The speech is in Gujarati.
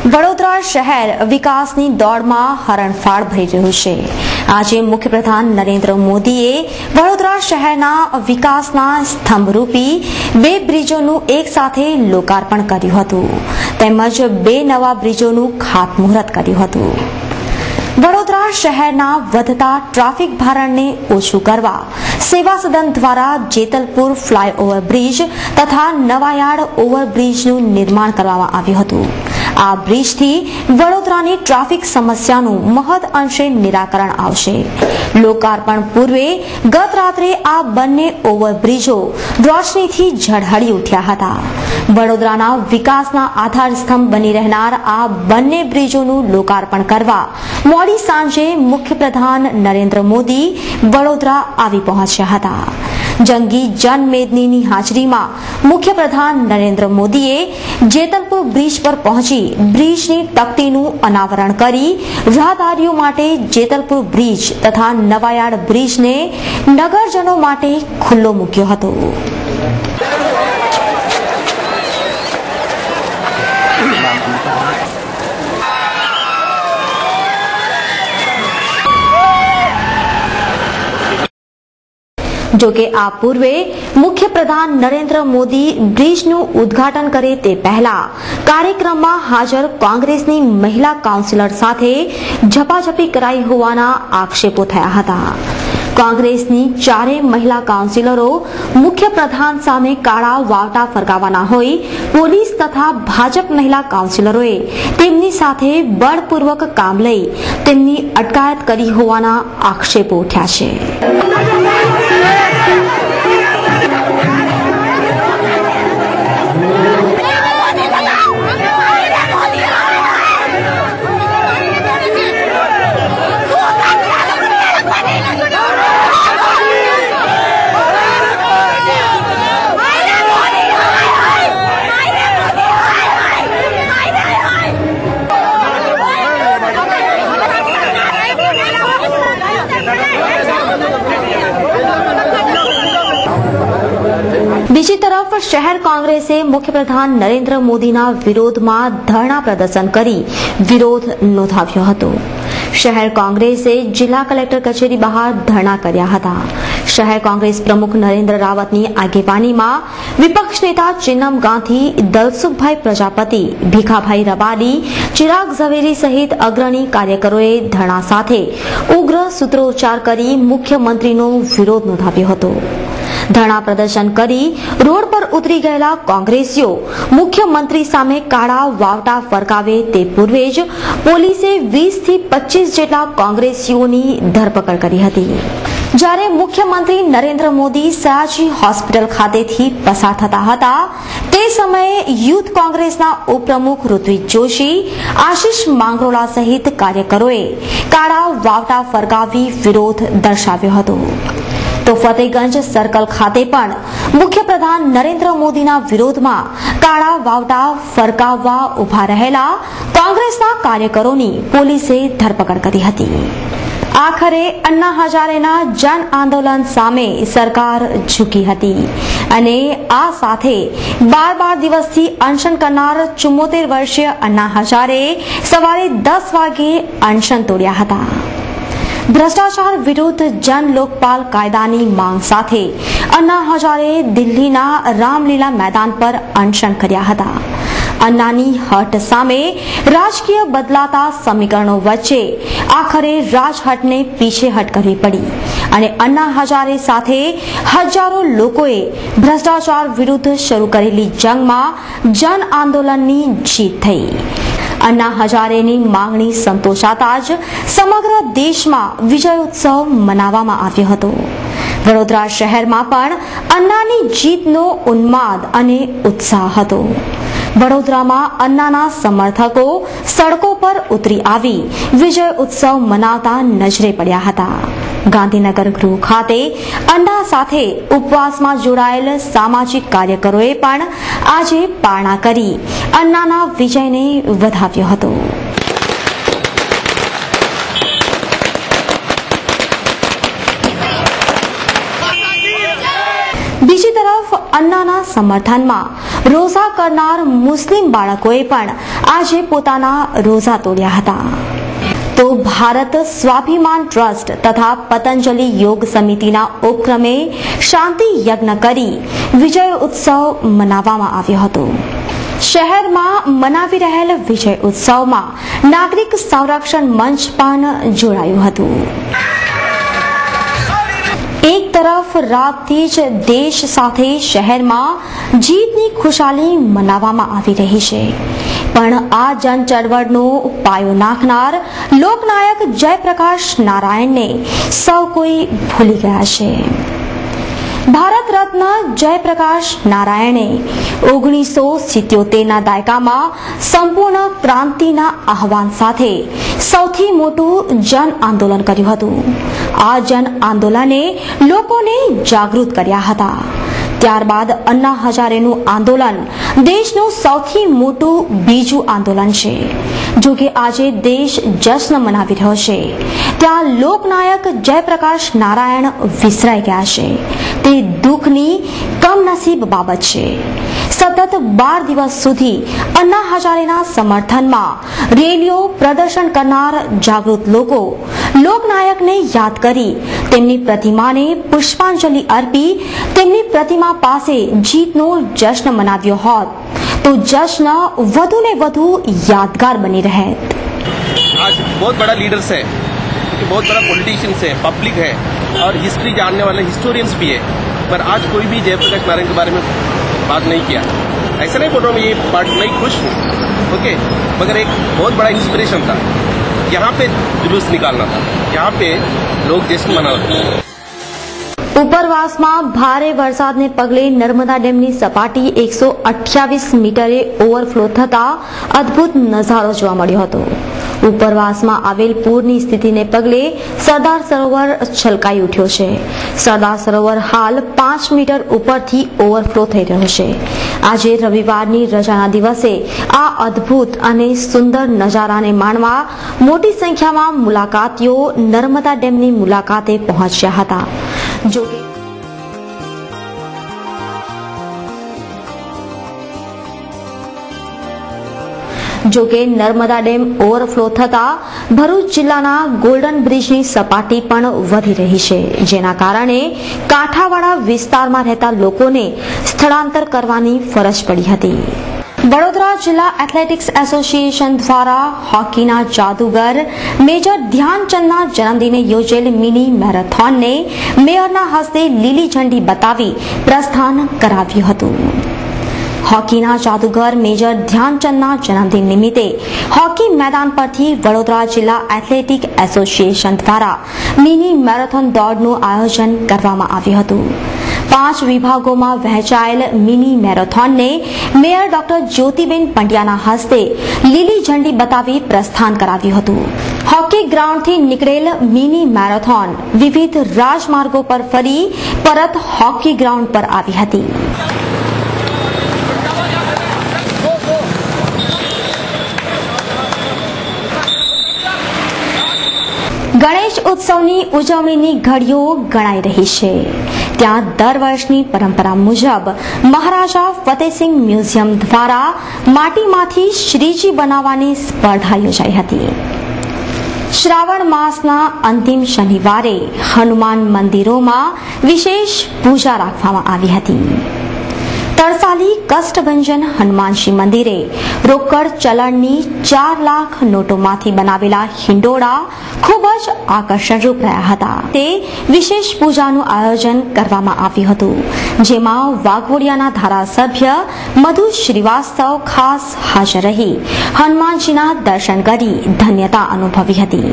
વડોદરા શહેર વિકાસની દોડમાં હરણફાળ ભરી રહ્યું છે। આજે મુખ્યપ્રધાન નરેન્દ્ર મોદીએ વડોદરા શહેરના વિકાસના સ્તંભરૂપી 2 બ્રિજોનું એકસાથે લોકાર્પણ કર્યું હતું તેમજ 2 નવા બ્રિજોનું ખાતમુહૂર્ત કર્યું હતું। વડોદરા શહેરના વધતા ટ્રાફિક ભારણને ઓછું કરવા સેવા સદન દ્વારા જેતલપુર ફ્લાયઓવર બ્રિજ તથા નવાયાર્ડ ઓવરબ્રિજનું નિર્માણ કરવામાં આવ્યું હતું। આ બ્રિજથી વડોદરાની ટ્રાફિક સમસ્યાનું મહદ અંશે નિરાકરણ આવશે। લોકાર્પણ પૂર્વે ગત રાત્રે આ બંને ઓવરબ્રિજો રોશનીથી ઝળહળી ઉઠ્યા હતા। વડોદરાના વિકાસના આધારસ્તંભ બની રહેનાર આ બંને બ્રિજોનું લોકાર્પણ કરવા મોડી સાંજે મુખ્યપ્રધાન નરેન્દ્ર મોદી વડોદરા આવી પહોંચ્યા હતા। જંગી જનમેદનીની હાજરીમાં મુખ્યપ્રધાન નરેન્દ્ર મોદીએ જેતલપુર બ્રિજ પર પહોંચી બ્રિજની તકતીનું અનાવરણ કરી રાહદારીઓ માટે જેતલપુર બ્રિજ તથા નવાયાર્ડ બ્રિજને નગરજનો માટે ખુલ્લો મૂક્યો હતો। જોકે આ પૂર્વે મુખ્યપ્રધાન નરેન્દ્ર મોદી બ્રિજનું ઉદ્ઘાટન કરે તે પહેલા કાર્યક્રમમાં હાજર કોંગ્રેસની મહિલા કાઉન્સિલર સાથે ઝપાઝપી કરાઈ હોવાના આક્ષેપો થયા હતા। કોંગ્રેસની 4 મહિલા કાઉન્સિલરો મુખ્યપ્રધાન સામે કાળા વાવટા ફરકાવવાના હોય પોલીસ તથા ભાજપ મહિલા કાઉન્સિલરોએ તેમની સાથે બળપૂર્વક કામ લઈ તેમની અટકાયત કરી હોવાના આક્ષેપો ઉઠ્યા છે। બીજી તરફ શહેર કોંગ્રેસે મુખ્યપ્રધાન નરેન્દ્ર મોદીના વિરોધમાં ધરણા પ્રદર્શન કરી વિરોધ નોંધાવ્યો હતો। શહેર કોંગ્રેસે જિલ્લા કલેક્ટર કચેરી બહાર ધરણા કર્યા હતા। શહેર કોંગ્રેસ પ્રમુખ નરેન્દ્ર રાવતની આગેવાનીમાં વિપક્ષ નેતા ચિન્નમ ગાંધી, દલસુખભાઈ પ્રજાપતિ, ભીખાભાઈ રબાડી, ચિરાગ ઝવેરી સહિત અગ્રણી કાર્યકરોએ ધરણા સાથે ઉગ્ર સૂત્રોચ્ચાર કરી મુખ્યમંત્રીનો વિરોધ નોંધાવ્યો હતો। ધરણા પ્રદર્શન કરી રોડ પર ઉતરી ગયેલા કોંગ્રેસીઓ મુખ્યમંત્રી સામે કાળા વાવટા ફરકાવે તે પૂર્વે જ પોલીસે 20 થી 25 જેટલા કોંગ્રેસીઓની ધરપકડ કરી હતી। જ્યારે મુખ્યમંત્રી નરેન્દ્ર મોદી સયાજી હોસ્પિટલ ખાતેથી પસાર થતા હતા તે સમયે યુથ કોંગ્રેસના ઉપપ્રમુખ ઋત્વિજ જોશી, આશિષ માંગરોળા સહિત કાર્યકરોએ કાળા વાવટા ફરકાવી વિરોધ દર્શાવ્યો હતો। તો ફતેગંજ સર્કલ ખાતે પણ મુખ્યપ્રધાન નરેન્દ્ર મોદીના વિરોધમાં કાળા વાવટા ફરકાવવા ઉભા રહેલા કોંગ્રેસના કાર્યકરોની પોલીસે ધરપકડ કરી હતી। આખરે અન્ના હજારેના જન આંદોલન સામે સરકાર ઝૂકી હતી અને આ સાથે 12 દિવસથી અનશન કરનાર 74 વર્ષીય અન્ના હજારે સવારે 10 વાગે અનશન તોડ્યા હતા। ભ્રષ્ટાચાર વિરુદ્ધ જન લોકપાલ કાયદાની માંગ સાથે અન્ના હજારે દિલ્હીના રામલીલા મેદાન પર અનશન કર્યા હતા। અન્નાની હટ સામે રાજકીય બદલાતા સમીકરણો વચ્ચે આખરે રાજહટને પીછેહટ કરવી પડી અને અન્ના હજારે સાથે હજારો લોકોએ ભ્રષ્ટાચાર વિરુદ્ધ શરૂ કરેલી જંગમાં જન આંદોલનની જીત થઈ। અન્ના હજારેની માંગણી સંતોષાતા જ સમગ્ર દેશમાં વિજય ઉત્સવ મનાવવામાં આવ્યો હતો। વડોદરા શહેરમાં પણ અન્નાની જીતનો ઉન્માદ અને ઉત્સાહ હતો। વડોદરામાં અન્નાના સમર્થકો સડકો પર ઉતરી આવી વિજય ઉત્સવ મનાવતા નજરે પડ્યા હતા। ગાંધીનગર ગૃહ ખાતે અન્ના સાથે ઉપવાસમાં જોડાયેલ સામાજિક કાર્યકરોએ પણ આજે પારણા કરી અન્નાના વિજયને વધાવ્યો હતો। બીજી તરફ અન્નાના સમર્થનમાં રોઝા કરનાર મુસ્લિમ બાળકોએ પણ આજે પોતાના રોજા તોડ્યા હતા. તો ભારત સ્વાભિમાન ટ્રસ્ટ તથા પતંજલિ યોગ સમિતિના ઉપક્રમે શાંતિ યજ્ઞ કરી વિજય ઉત્સવ મનાવવામાં આવ્યો હતો. શહેરમાં મનાવી રહેલ વિજય ઉત્સવમાં નાગરિક સંરક્ષણ મંચ પણ જોડાયું હતું. એક તરફ રાતથી જ દેશ સાથે શહેરમાં જીતની ખુશાલી મનાવવામાં આવી રહી છે, પણ આ જન ચળવળનો પાયો નાખનાર લોકનાયક જયપ્રકાશ નારાયણને સૌ કોઈ ભૂલી ગયા છે. ભારત રત્ન જયપ્રકાશ નારાયણે 1977ના દાયકામાં સંપૂર્ણ ક્રાંતિના આહવાન સાથે સૌથી મોટું જન આંદોલન કર્યું હતું. આ જન આંદોલને લોકોને જાગૃત કર્યા હતા. ત્યારબાદ અન્ના હજારેનું આંદોલન દેશનું સૌથી મોટું બીજું આંદોલન છે. જો કે આજે દેશ જશ્ન મનાવી રહ્યો છે, ત્યાં લોકનાયક જયપ્રકાશ નારાયણ વિસરાઈ ગયા છે. તે દુઃખની કમનસીબ બાબત છે. સતત 12 દિવસ સુધી અન્ના હજારેના સમર્થનમાં રેલીઓ પ્રદર્શન કરનાર જાગૃત લોકો લોકનાયકને યાદ કરી તેમની પ્રતિમાને પુષ્પાંજલિ અર્પી તેમની પ્રતિમા પાસે જીતનો જશ્ન મનાવ્યો હોત तो जश्न વધુ ને વધુ यादगार बनी रहे. आज बहुत बड़ा लीडर्स है, बहुत बड़ा पॉलिटिशियंस है, पब्लिक है और हिस्ट्री जानने वाले हिस्टोरियंस भी है, पर आज कोई भी जयप्रकाश नारायण के बारे में बात नहीं किया. ऐसा नहीं बोल रहा हूँ मैं, ये पार्ट मैं खुश हूँ, ओके, मगर एक बहुत बड़ा इंस्पिरेशन था. यहाँ पे जुलूस निकालना था, यहाँ पे लोग जश्न मनाना था. ઉપરવાસમાં ભારે વરસાદને પગલે નર્મદા ડેમની સપાટી 128 મીટરે ઓવરફ્લો થતા અદ્ભુત નજારો જોવા મળ્યો હતો. ઉપરવાસમાં આવેલ પૂરની સ્થિતિને પગલે સરદાર સરોવર છલકાઈ ઉઠ્યો છે. સરદાર સરોવર હાલ 5 મીટર ઉપરથી ઓવરફ્લો થઈ રહ્યો છે. આજે રવિવારની રજાના દિવસે આ અદ્ભુત અને સુંદર નજારાને માણવા મોટી સંખ્યામાં મુલાકાતીઓ નર્મદા ડેમની મુલાકાતે પહોંચ્યા હતા. જો કે નર્મદા ડેમ ઓવરફ્લો થતા ભરૂચ જિલ્લાના ગોલ્ડન બ્રિજની સપાટી પણ વધી રહી છે, જેના કારણે કાંઠાવાળા વિસ્તારમાં રહેતા લોકોને સ્થળાંતર કરવાની ફરજ પડી હતી. વડોદરા જિલ્લા એથ્લેટિક્સ એસોસિએશન દ્વારા હોકીના જાદુગર મેજર ધ્યાનચંદના જન્મદિને યોજેલ મિની મેરેથોનને મેયરના હસ્તે લીલી ઝંડી બતાવી પ્રસ્થાન કરાવ્યું હતું. હોકીના જાદુગર મેજર ધ્યાનચંદના જન્મદિન નિમિત્તે હોકી મેદાન પરથી વડોદરા જિલ્લા એથ્લેટિક એસોસિએશન દ્વારા મિની મેરેથોન દોડનું આયોજન કરવામાં આવ્યું હતું. 5 વિભાગોમાં વહેંચાયેલ મિની મેરેથોનને મેયર ડોક્ટર જ્યોતિબેન પંડ્યાના હસ્તે લીલી ઝંડી બતાવી પ્રસ્થાન કરાવ્યું હતું. હોકી ગ્રાઉન્ડથી નીકળેલ મિની મેરેથોન વિવિધ રાજમાર્ગો પર ફરી પરત હોકી ગ્રાઉન્ડ પર આવી હતી. ગણેશ ઉત્સવની ઉજવણીની ઘડીઓ ગણાઈ રહી છે. ત્યાં દર વર્ષની પરંપરા મુજબ મહારાજા ફતેહસિંહ મ્યુઝિયમ દ્વારા માટીમાંથી શ્રીજી બનાવવાની સ્પર્ધા યોજાઈ હતી. શ્રાવણ માસના અંતિમ શનિવારે હનુમાન મંદિરોમાં વિશેષ પૂજા રાખવામાં આવી હતી. તરસાલી કષ્ટભંજન હનુમાનજી મંદિરે રોકડ ચલણની 4 લાખ નોટોમાંથી બનાવેલા હિંડોળા ખૂબ જ આકર્ષણરૂપ રહ્યા હતા. તે વિશેષ પૂજાનું આયોજન કરવામાં આવ્યું હતું, જેમાં વાઘોડિયાના ધારાસભ્ય મધુ શ્રીવાસ્તવ ખાસ હાજર રહી હનુમાનજીના દર્શન કરી ધન્યતા અનુભવી હતી.